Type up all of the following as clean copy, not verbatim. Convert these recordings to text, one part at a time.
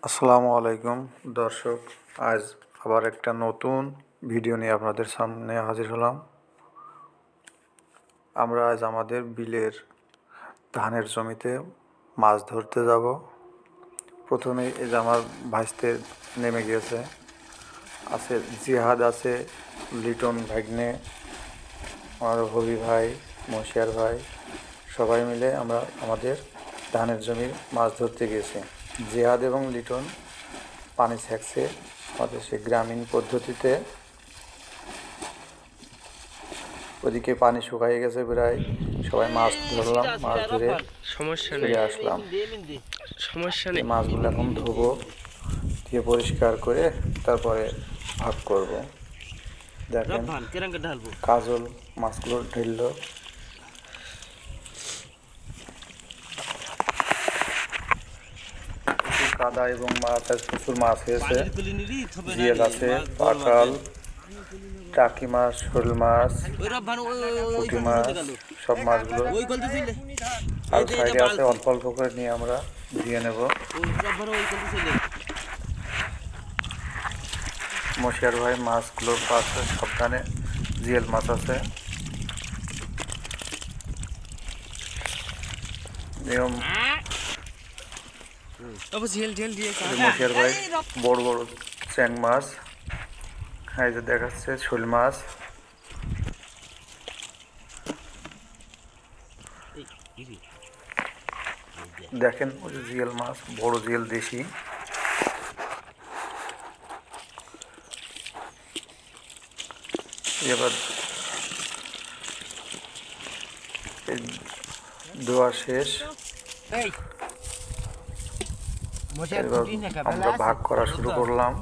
আসসালামু আলাইকুম দর্শক, আজ আবার একটা নতুন ভিডিও নিয়ে আপনাদের সামনে হাজির হলাম। আমরা আজ আমাদের বিলের ধানের জমিতে মাছ ধরতে যাব। প্রথমে এই যে আমার ভাইস্তে নেমে গিয়েছে, আছে জিহাদ, আছে লিটন ভাগ্নে, আমার হবি ভাই, মশিয়ার ভাই, সবাই মিলে আমরা আমাদের ধানের জমির মাছ ধরতে গেছি। জিহাদ এবং লিটন পানি সেকছে আমাদের সেই গ্রামীণ পদ্ধতিতে। ওদিকে পানি শুকিয়ে গেছে প্রায়, সবাই মাছ ধরলাম, মাছ ধরে ফিরে আসলাম। মাছগুলো এখন ধোবো, দিয়ে পরিষ্কার করে তারপরে ভাগ করব। দেখেন কাজল মাছগুলো ঢেললো, কাদা এবং মাছ, প্রচুর মাছ হয়েছে। জিয়েল আছে, পাকাল, টাকি মাছ, শোল মাছ, পুঁটি মাছ, সব মাছগুলো। আর সাইডে আছে, অল্প অল্প করে নিয়ে আমরা দিয়ে নেব। মশিয়ার ভাই মাছগুলোর পাশে সাবধানে জিয়েল মাছ আছে। নিয়ম মশিয়ার ভাই বড় বড় চ্যাং মাছ, এই যে দেখাচ্ছে শোল মাছ। দেখেন ওই যে জিয়েল মাছ, বড় জিয়েল, দেশি। এবার ধোয়া শেষ, এবার আমরা ভাগ করা শুরু করলাম।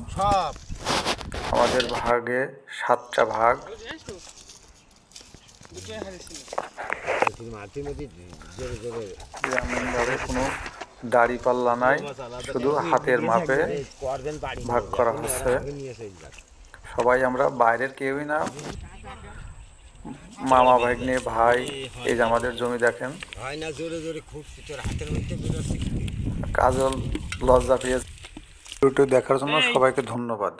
আমাদের ভাগে 7টা ভাগ। গ্রামীণভাবে কোনো দাড়ি পাল্লা নাই, শুধু হাতের মাপে ভাগ করা হচ্ছে। সবাই আমরা বাইরের কেউই না, মামা ভাগ্নে ভাই। এই যে আমাদের জমি দেখেন, কাজল লজ্জা পেয়েছে। ভিডিওটি দেখার জন্য সবাইকে ধন্যবাদ।